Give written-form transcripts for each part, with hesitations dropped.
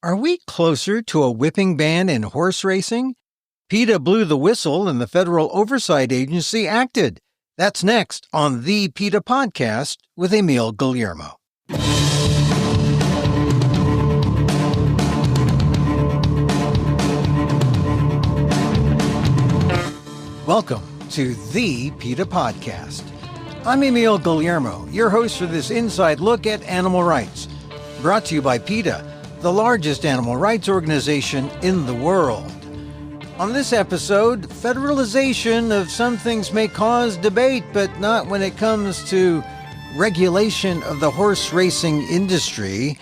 Are we closer to a whipping ban in horse racing? PETA blew the whistle and the Federal Oversight Agency acted. That's next on the PETA Podcast with Emil, Guillermo. Welcome to the PETA Podcast. I'm Emil, Guillermo, your host for this inside look at animal rights. Brought to you by PETA, the largest animal rights organization in the world. On this episode, federalization of some things may cause debate, but not when it comes to regulation of the horse racing industry.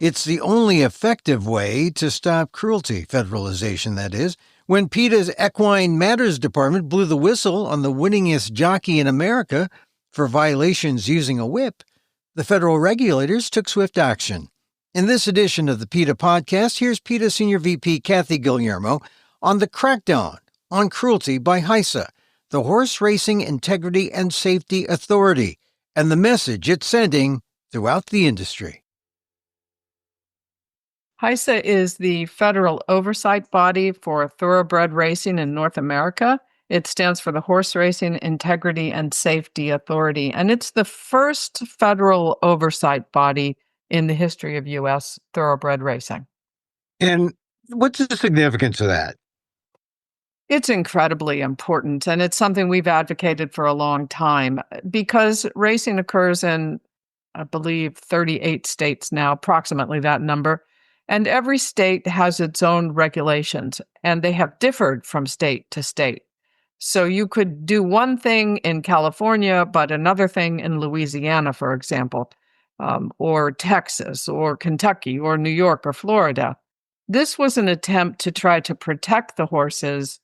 It's the only effective way to stop cruelty, federalization that is. When PETA's Equine Matters Department blew the whistle on the winningest jockey in America for violations using a whip, the federal regulators took swift action. In this edition of the PETA Podcast, here's PETA Senior VP Kathy Guillermo on the crackdown on cruelty by HISA, the Horse Racing Integrity and Safety Authority, and the message it's sending throughout the industry. HISA is the federal oversight body for thoroughbred racing in North America. It stands for the Horse Racing Integrity and Safety Authority, and it's the first federal oversight body in the history of U.S. thoroughbred racing. And what's the significance of that? It's incredibly important, and it's something we've advocated for a long time because racing occurs in, I believe, 38 states now, approximately that number, and every state has its own regulations, and they have differed from state to state. So you could do one thing in California, but another thing in Louisiana, for example, or Texas, or Kentucky, or New York, or Florida. This was an attempt to try to protect the horses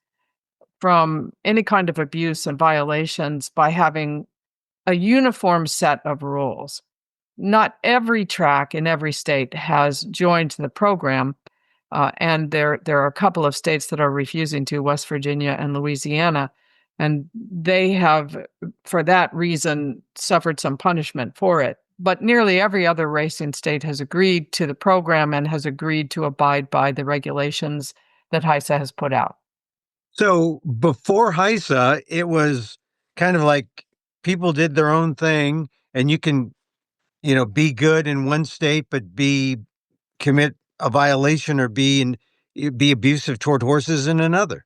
from any kind of abuse and violations by having a uniform set of rules. Not every track in every state has joined the program, and there are a couple of states that are refusing to, West Virginia and Louisiana, and they have, for that reason, suffered some punishment for it. But nearly every other racing state has agreed to the program and has agreed to abide by the regulations that HISA has put out. So before HISA, it was kind of like people did their own thing, and you can, be good in one state, but commit a violation or be abusive toward horses in another.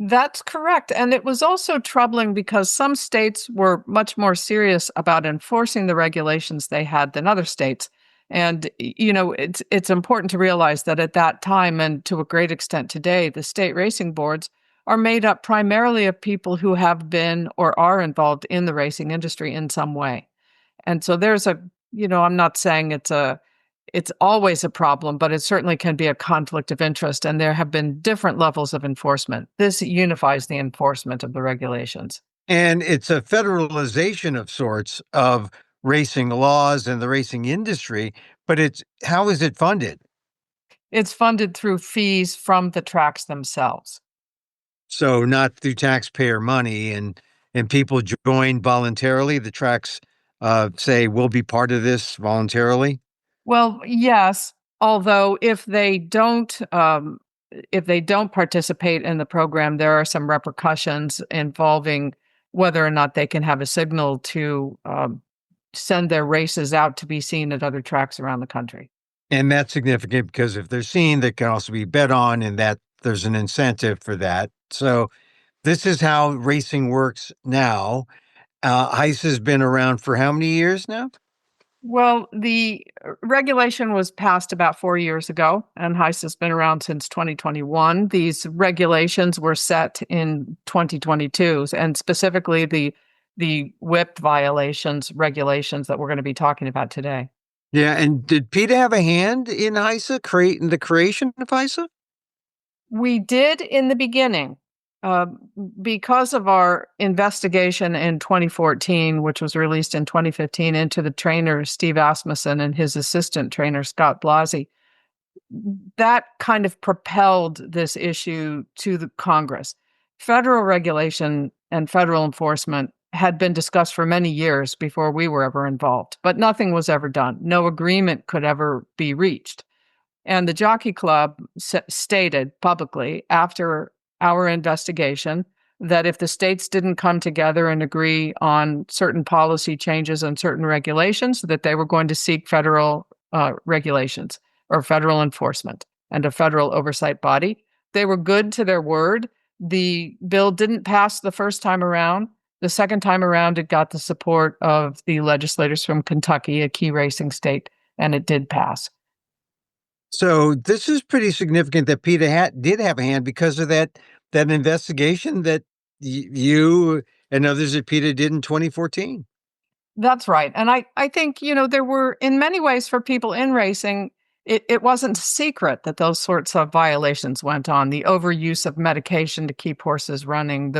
That's correct. And it was also troubling because some states were much more serious about enforcing the regulations they had than other states. And, it's important to realize that at that time, and to a great extent today, the state racing boards are made up primarily of people who have been or are involved in the racing industry in some way. And so there's I'm not saying it's always a problem, but it certainly can be a conflict of interest, and there have been different levels of enforcement. This unifies the enforcement of the regulations. And it's a federalization of sorts of racing laws and the racing industry, but how is it funded? It's funded through fees from the tracks themselves. So not through taxpayer money, and people join voluntarily. The tracks say, we'll be part of this voluntarily. Well, yes, although if they don't participate in the program, there are some repercussions involving whether or not they can have a signal to send their races out to be seen at other tracks around the country. And that's significant because if they're seen, they can also be bet on, and that there's an incentive for that. So this is how racing works now. HISA has been around for how many years now? Well, the regulation was passed about 4 years ago, and HISA has been around since 2021. These regulations were set in 2022, and specifically the whip violations regulations that we're going to be talking about today. Yeah, and did PETA have a hand in HISA, in the creation of HISA? We did in the beginning. Because of our investigation in 2014, which was released in 2015, into the trainer Steve Asmussen and his assistant trainer Scott Blasey, that kind of propelled this issue to the Congress. Federal regulation and federal enforcement had been discussed for many years before we were ever involved, but nothing was ever done. No agreement could ever be reached. And the Jockey Club stated publicly after our investigation that if the states didn't come together and agree on certain policy changes and certain regulations, that they were going to seek federal regulations or federal enforcement and a federal oversight body. They were good to their word. The bill didn't pass the first time around. The second time around, it got the support of the legislators from Kentucky, a key racing state, and it did pass. So this is pretty significant that PETA did have a hand because of that investigation that you and others at PETA did in 2014. That's right. And I think, there were, in many ways, for people in racing, it wasn't a secret that those sorts of violations went on. The overuse of medication to keep horses running,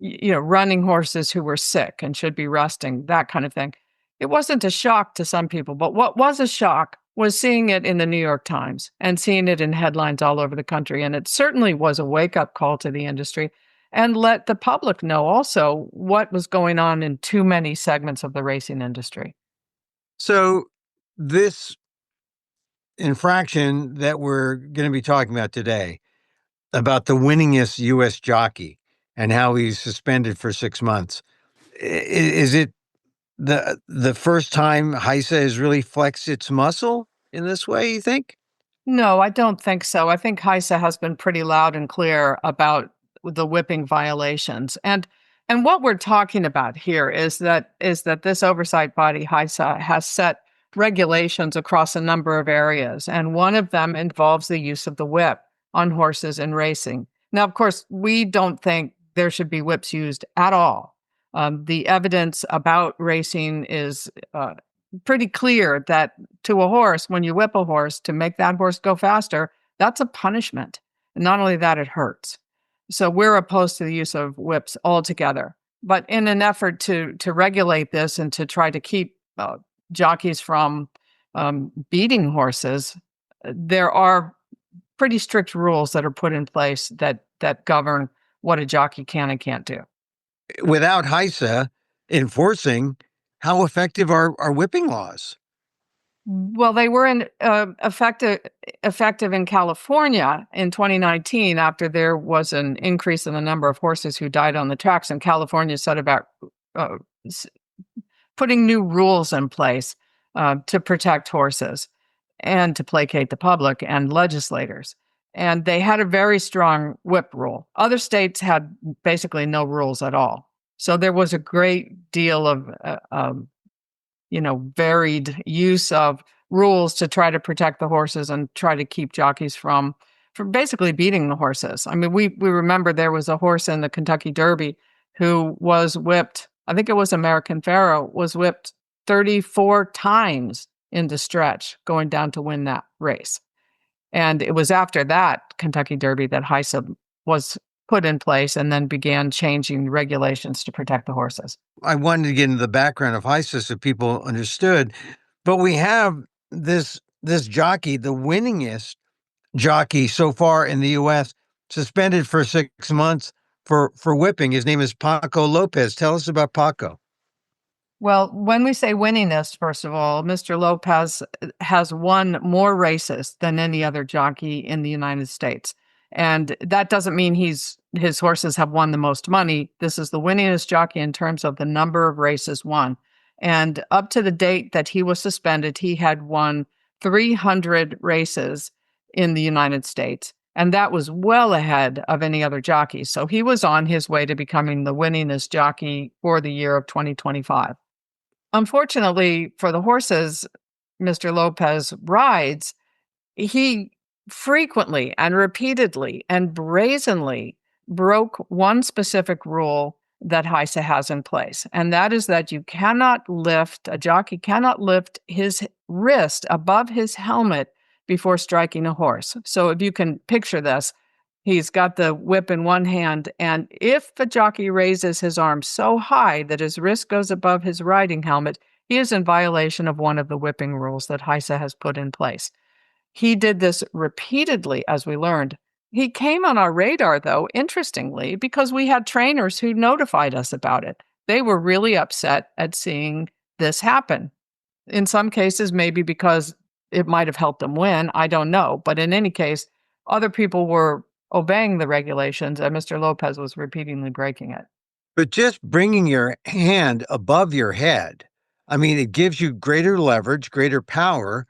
running horses who were sick and should be resting, that kind of thing. It wasn't a shock to some people, but what was a shock was seeing it in the New York Times and seeing it in headlines all over the country. And it certainly was a wake-up call to the industry and let the public know also what was going on in too many segments of the racing industry. So this infraction that we're going to be talking about today, about the winningest U.S. jockey and how he's suspended for 6 months, is it the first time HISA has really flexed its muscle in this way, you think? No, I don't think so. I think HISA has been pretty loud and clear about the whipping violations. And what we're talking about here is that this oversight body, HISA, has set regulations across a number of areas. And one of them involves the use of the whip on horses in racing. Now, of course, we don't think there should be whips used at all. The evidence about racing is pretty clear that to a horse, when you whip a horse to make that horse go faster, that's a punishment. And not only that, it hurts. So we're opposed to the use of whips altogether. But in an effort to regulate this and to try to keep jockeys from beating horses, there are pretty strict rules that are put in place that govern what a jockey can and can't do. Without HISA enforcing, how effective are whipping laws? Well, they were effective in California in 2019 after there was an increase in the number of horses who died on the tracks, and California set about putting new rules in place to protect horses and to placate the public and legislators. And they had a very strong whip rule. Other states had basically no rules at all. So there was a great deal of varied use of rules to try to protect the horses and try to keep jockeys from basically beating the horses. I mean, we remember there was a horse in the Kentucky Derby who was whipped. I think it was American Pharoah, was whipped 34 times in the stretch going down to win that race. And it was after that Kentucky Derby that HISA was put in place and then began changing regulations to protect the horses. I wanted to get into the background of HISA so people understood, but we have this jockey, the winningest jockey so far in the U.S., suspended for 6 months for whipping. His name is Paco Lopez. Tell us about Paco. Well, when we say winningest, first of all, Mr. Lopez has won more races than any other jockey in the United States. And that doesn't mean his horses have won the most money. This is the winningest jockey in terms of the number of races won. And up to the date that he was suspended, he had won 300 races in the United States. And that was well ahead of any other jockey. So he was on his way to becoming the winningest jockey for the year of 2025. Unfortunately for the horses Mr. Lopez rides, he frequently and repeatedly and brazenly broke one specific rule that HISA has in place. And that is that a jockey cannot lift his wrist above his helmet before striking a horse. So if you can picture this, he's got the whip in one hand, and if the jockey raises his arm so high that his wrist goes above his riding helmet, he is in violation of one of the whipping rules that HISA has put in place. He did this repeatedly, as we learned. He came on our radar, though, interestingly, because we had trainers who notified us about it. They were really upset at seeing this happen. In some cases, maybe because it might have helped him win. I don't know. But in any case, other people were obeying the regulations, and Mr. Lopez was repeatedly breaking it. But just bringing your hand above your head, I mean, it gives you greater leverage, greater power,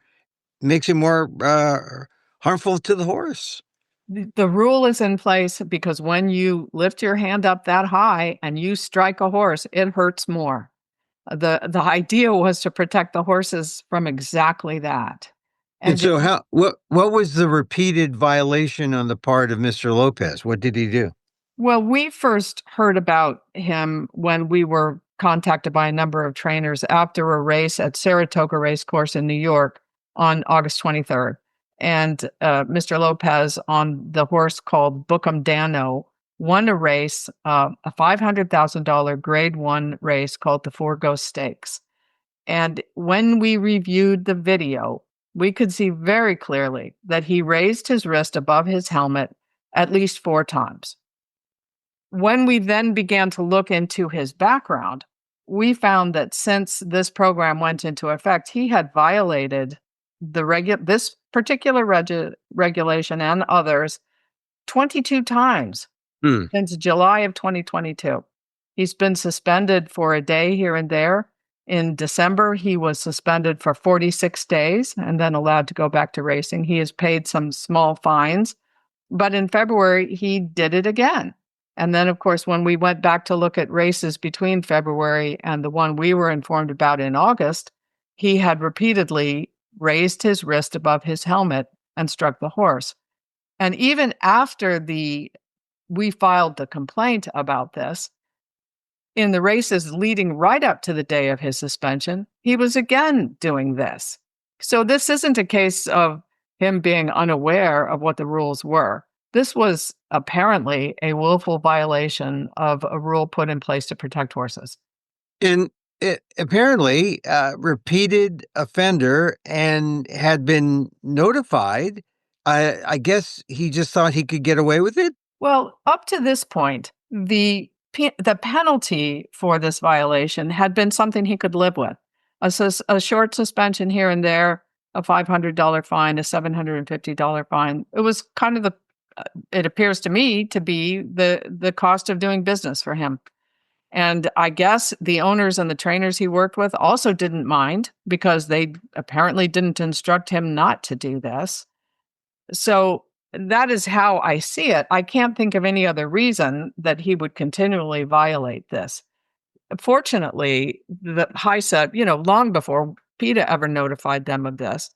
makes it more harmful to the horse. The rule is in place because when you lift your hand up that high and you strike a horse, it hurts more. The idea was to protect the horses from exactly that. And so what was the repeated violation on the part of Mr. Lopez? What did he do? Well, we first heard about him when we were contacted by a number of trainers after a race at Saratoga Racecourse in New York on August 23rd. And Mr. Lopez on the horse called Bookham Dano won a race, a $500,000 grade 1 race called the Four Ghost Stakes. And when we reviewed the video, we could see very clearly that he raised his wrist above his helmet at least 4 times. When we then began to look into his background, we found that since this program went into effect, he had violated this particular regulation and others 22 times since July of 2022. He's been suspended for a day here and there. In December, he was suspended for 46 days and then allowed to go back to racing. He has paid some small fines, but in February, he did it again. And then, of course, when we went back to look at races between February and the one we were informed about in August, he had repeatedly raised his wrist above his helmet and struck the horse. And even after we filed the complaint about this, in the races leading right up to the day of his suspension, he was again doing this. So this isn't a case of him being unaware of what the rules were. This was apparently a willful violation of a rule put in place to protect horses. And apparently, repeated offender and had been notified. I guess he just thought he could get away with it? Well, up to this point, the penalty for this violation had been something he could live with. A short suspension here and there, a $500 fine, a $750 fine. It was kind of it appears to me to be the cost of doing business for him. And I guess the owners and the trainers he worked with also didn't mind because they apparently didn't instruct him not to do this. So that is how I see it. I can't think of any other reason that he would continually violate this. Fortunately, the HISA, long before PETA ever notified them of this,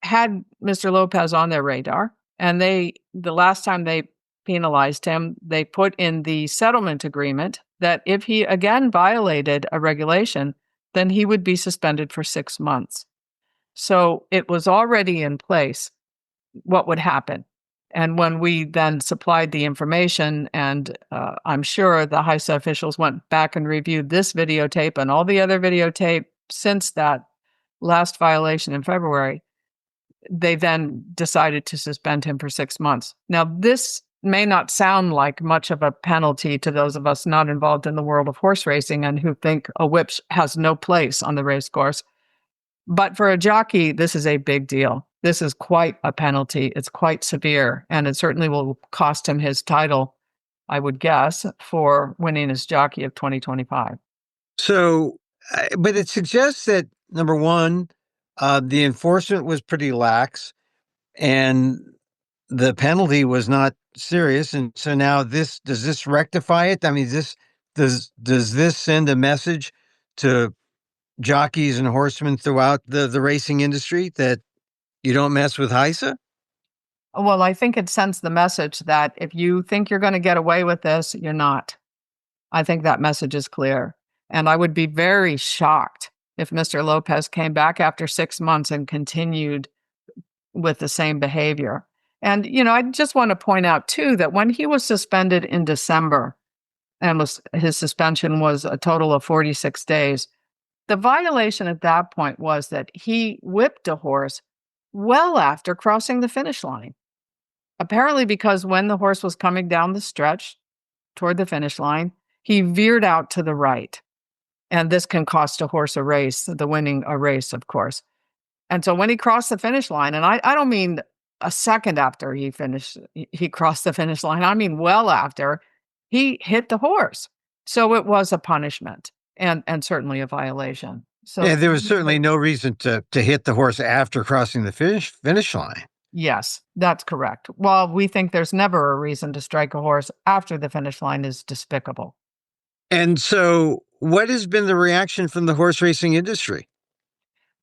had Mr. Lopez on their radar. And the last time they penalized him, they put in the settlement agreement that if he again violated a regulation, then he would be suspended for 6 months. So it was already in place what would happen. And when we then supplied the information, and I'm sure the HISA officials went back and reviewed this videotape and all the other videotape since that last violation in February, they then decided to suspend him for 6 months. Now, this may not sound like much of a penalty to those of us not involved in the world of horse racing and who think a whip has no place on the race course. But for a jockey, this is a big deal. This is quite a penalty. It's quite severe, and it certainly will cost him his title, I would guess, for winningest jockey of 2025. So, but it suggests that, number one, the enforcement was pretty lax and the penalty was not serious. And so now does this rectify it? I mean, does this send a message to jockeys and horsemen throughout the racing industry that you don't mess with HISA? Well, I think it sends the message that if you think you're going to get away with this, you're not. I think that message is clear. And I would be very shocked if Mr. Lopez came back after 6 months and continued with the same behavior. And, I just want to point out, too, that when he was suspended in December, and his suspension was a total of 46 days, the violation at that point was that he whipped a horse well after crossing the finish line. Apparently because when the horse was coming down the stretch toward the finish line, he veered out to the right. And this can cost a horse a race, winning a race, of course. And so when he crossed the finish line, and I don't mean a second after he crossed the finish line, I mean well after, he hit the horse. So it was a punishment and certainly a violation. Yeah, So there was certainly no reason to hit the horse after crossing the finish line. yes, that's correct. While we think there's never a reason to strike a horse after the finish line is despicable. And so what has been the reaction from the horse racing industry?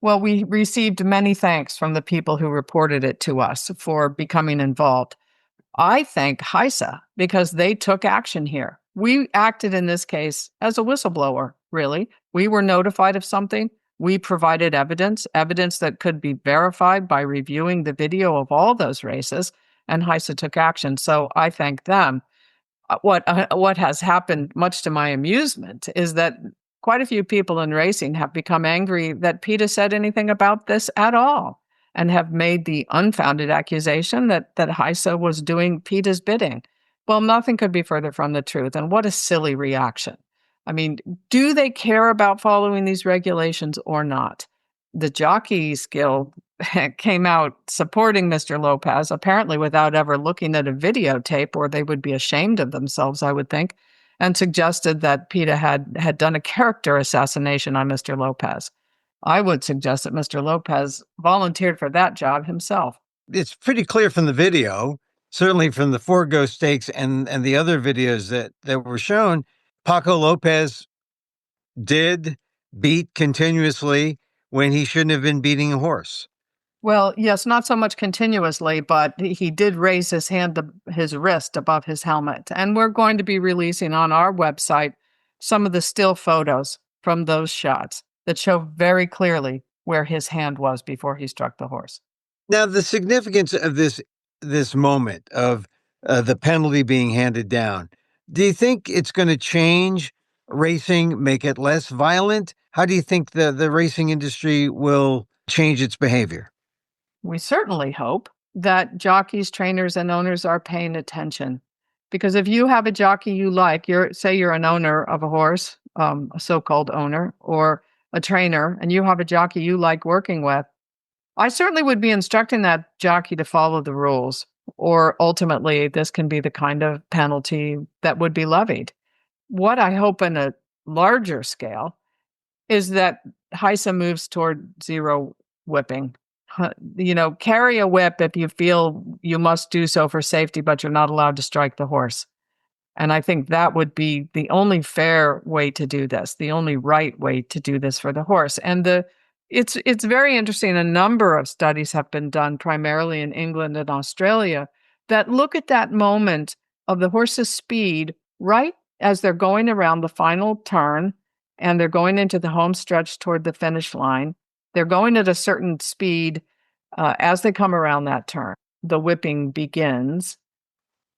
Well, we received many thanks from the people who reported it to us for becoming involved. I thank HISA because they took action here. We acted in this case as a whistleblower, really. We were notified of something. We provided evidence that could be verified by reviewing the video of all those races, and HISA took action. So I thank them. What has happened, much to my amusement, is that quite a few people in racing have become angry that PETA said anything about this at all, and have made the unfounded accusation that HISA was doing PETA's bidding. Well, nothing could be further from the truth. And what a silly reaction. I mean, do they care about following these regulations or not? The Jockeys Guild came out supporting Mr. Lopez, apparently without ever looking at a videotape, or they would be ashamed of themselves, I would think, and suggested that PETA had done a character assassination on Mr. Lopez. I would suggest that Mr. Lopez volunteered for that job himself. It's pretty clear from the video, certainly from the Forgo Stakes and the other videos that were shown, Paco Lopez did beat continuously when he shouldn't have been beating a horse. Well, yes, not so much continuously, but he did raise his wrist above his helmet. And we're going to be releasing on our website some of the still photos from those shots that show very clearly where his hand was before he struck the horse. Now, the significance of this moment of the penalty being handed down, do you think it's going to change racing, make it less violent? How do you think the racing industry will change its behavior? We certainly hope that jockeys, trainers, and owners are paying attention. Because if you have a jockey you like, say you're an owner of a horse, a so-called owner, or a trainer, and you have a jockey you like working with, I certainly would be instructing that jockey to follow the rules, or ultimately this can be the kind of penalty that would be levied. What I hope in a larger scale is that HISA moves toward zero whipping. Carry a whip if you feel you must do so for safety, but you're not allowed to strike the horse. And I think that would be the only fair way to do this, the only right way to do this for the horse. And it's very interesting. A number of studies have been done, primarily in England and Australia, that look at that moment of the horse's speed right as they're going around the final turn and they're going into the home stretch toward the finish line. They're going at a certain speed as they come around that turn. The whipping begins.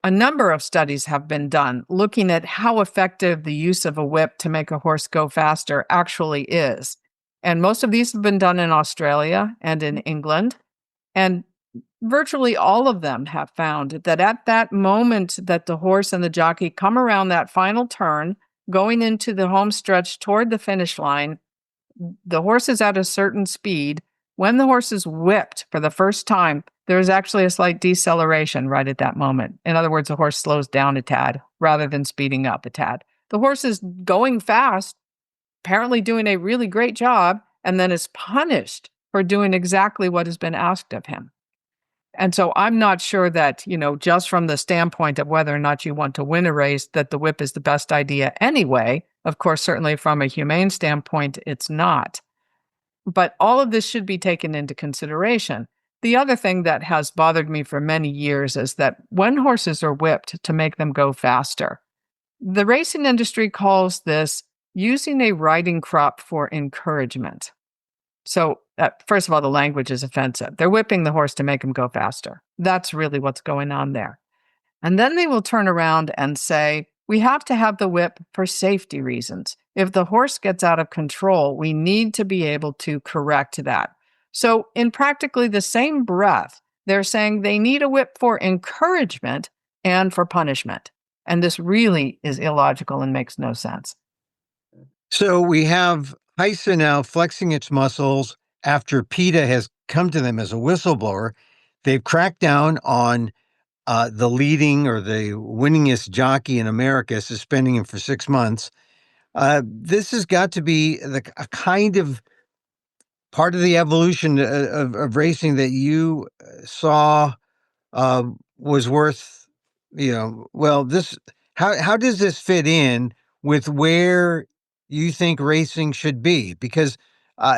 A number of studies have been done looking at how effective the use of a whip to make a horse go faster actually is. And most of these have been done in Australia and in England. And virtually all of them have found that at that moment that the horse and the jockey come around that final turn, going into the home stretch toward the finish line, the horse is at a certain speed. When the horse is whipped for the first time, there's actually a slight deceleration right at that moment. In other words, the horse slows down a tad rather than speeding up a tad. The horse is going fast, apparently doing a really great job, and then is punished for doing exactly what has been asked of him. And so I'm not sure that, just from the standpoint of whether or not you want to win a race, that the whip is the best idea anyway. Of course, certainly from a humane standpoint, it's not. But all of this should be taken into consideration. The other thing that has bothered me for many years is that when horses are whipped to make them go faster, the racing industry calls this using a riding crop for encouragement. So, first of all, the language is offensive. They're whipping the horse to make him go faster. That's really what's going on there. And then they will turn around and say, we have to have the whip for safety reasons. If the horse gets out of control, we need to be able to correct that. So in practically the same breath, they're saying they need a whip for encouragement and for punishment. And this really is illogical and makes no sense. So we have HISA now flexing its muscles after PETA has come to them as a whistleblower. They've cracked down on the leading or the winningest jockey in America, suspending him for 6 months. This has got to be a kind of part of the evolution of racing that you saw was worth, how does this fit in with where you think racing should be? Because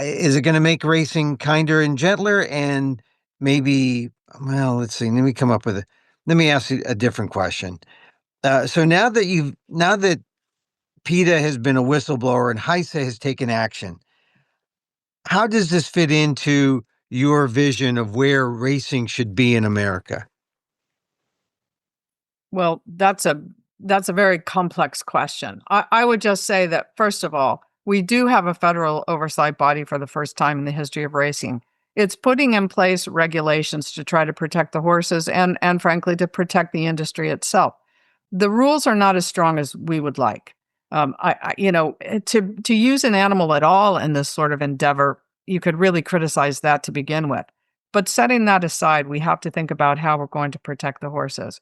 is it going to make racing kinder and gentler? And maybe, let's see, let me ask you a different question. So now that PETA has been a whistleblower and HISA has taken action, how does this fit into your vision of where racing should be in America? Well, that's a very complex question. I would just say that, first of all, we do have a federal oversight body for the first time in the history of racing. It's putting in place regulations to try to protect the horses and frankly, to protect the industry itself. The rules are not as strong as we would like. To use an animal at all in this sort of endeavor, you could really criticize that to begin with. But setting that aside, we have to think about how we're going to protect the horses.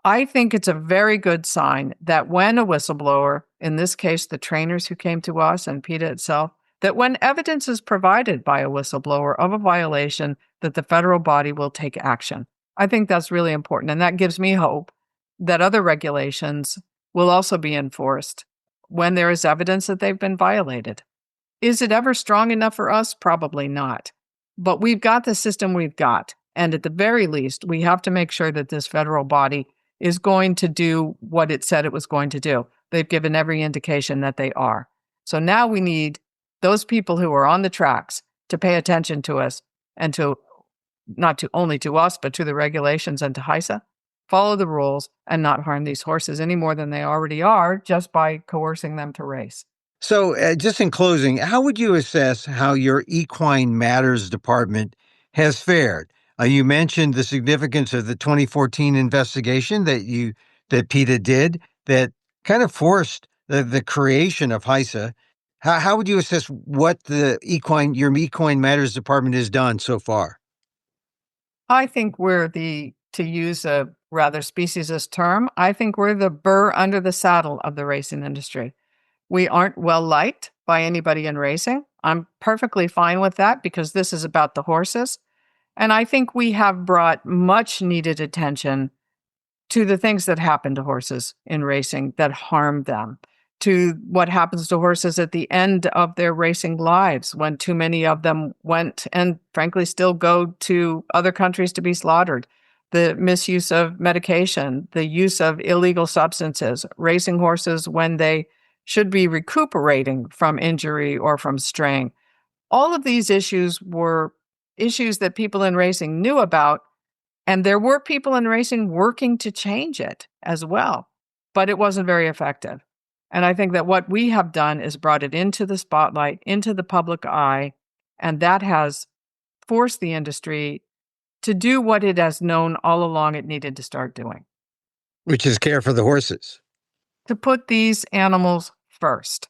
I think it's a very good sign that when a whistleblower, in this case, the trainers who came to us and PETA itself, that when evidence is provided by a whistleblower of a violation, that the federal body will take action. I think that's really important. And that gives me hope that other regulations will also be enforced when there is evidence that they've been violated. Is it ever strong enough for us? Probably not. But we've got the system we've got. And at the very least, we have to make sure that this federal body is going to do what it said it was going to do. They've given every indication that they are. So now we need those people who are on the tracks to pay attention to us and to not to only to us, but to the regulations and to HISA, follow the rules and not harm these horses any more than they already are just by coercing them to race. So just in closing, how would you assess how your Equine Matters department has fared? You mentioned the significance of the 2014 investigation that PETA did that kind of forced the creation of HISA. How would you assess what your Equine Matters department has done so far? I think to use a rather speciesist term, I think we're the burr under the saddle of the racing industry. We aren't well liked by anybody in racing. I'm perfectly fine with that because this is about the horses. And I think we have brought much needed attention to the things that happen to horses in racing that harm them, to what happens to horses at the end of their racing lives when too many of them went and frankly still go to other countries to be slaughtered, the misuse of medication, the use of illegal substances, racing horses when they should be recuperating from injury or from strain. All of these issues were issues that people in racing knew about, and there were people in racing working to change it as well, but it wasn't very effective. And I think that what we have done is brought it into the spotlight, into the public eye, and that has forced the industry to do what it has known all along it needed to start doing. Which is care for the horses. To put these animals first.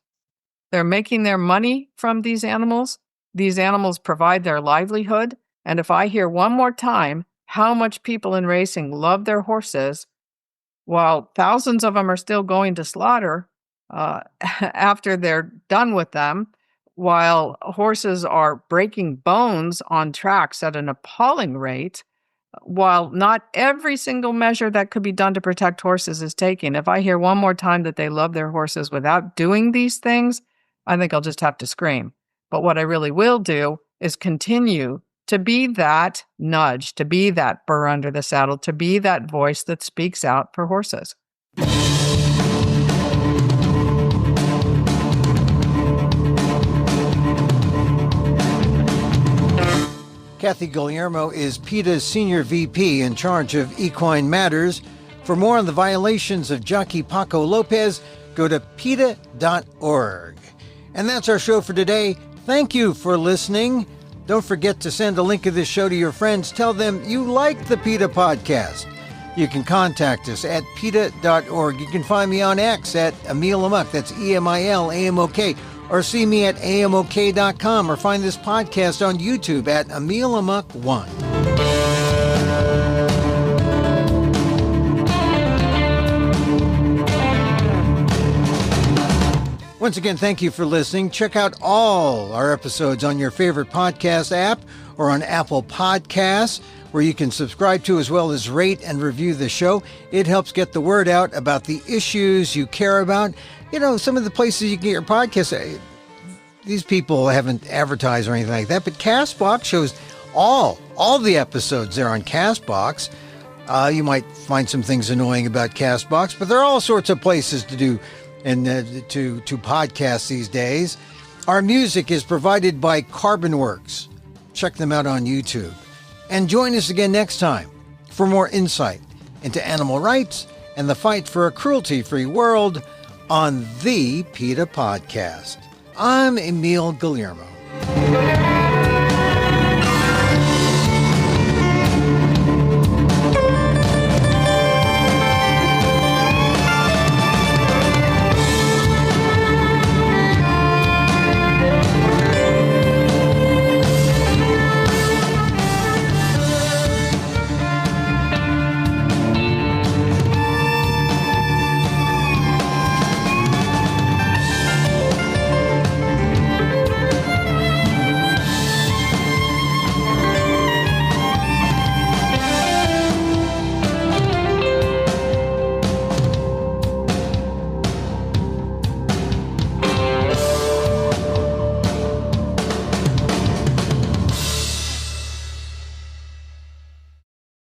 They're making their money from these animals. These animals provide their livelihood. And if I hear one more time how much people in racing love their horses, while thousands of them are still going to slaughter after they're done with them, while horses are breaking bones on tracks at an appalling rate, while not every single measure that could be done to protect horses is taken, if I hear one more time that they love their horses without doing these things, I think I'll just have to scream. But what I really will do is continue to be that nudge, to be that burr under the saddle, to be that voice that speaks out for horses. Kathy Guillermo is PETA's Senior VP in charge of Equine Matters. For more on the violations of jockey Paco Lopez, go to PETA.org. And that's our show for today. Thank you for listening. Don't forget to send a link of this show to your friends. Tell them you like the PETA Podcast. You can contact us at PETA.org. You can find me on X at Emil Amok. That's EMILAMOK. or see me at amok.com, or find this podcast on YouTube at Emil Amok 1. Once again, thank you for listening. Check out all our episodes on your favorite podcast app or on Apple Podcasts, where you can subscribe to as well as rate and review the show. It helps get the word out about the issues you care about. You know, some of the places you can get your podcasts, these people haven't advertised or anything like that, but CastBox shows all the episodes there on CastBox. You might find some things annoying about CastBox, but there are all sorts of places to do and to podcast these days. Our music is provided by CarbonWorks. Check them out on YouTube. And join us again next time for more insight into animal rights and the fight for a cruelty-free world on the PETA Podcast. I'm Emil Guillermo.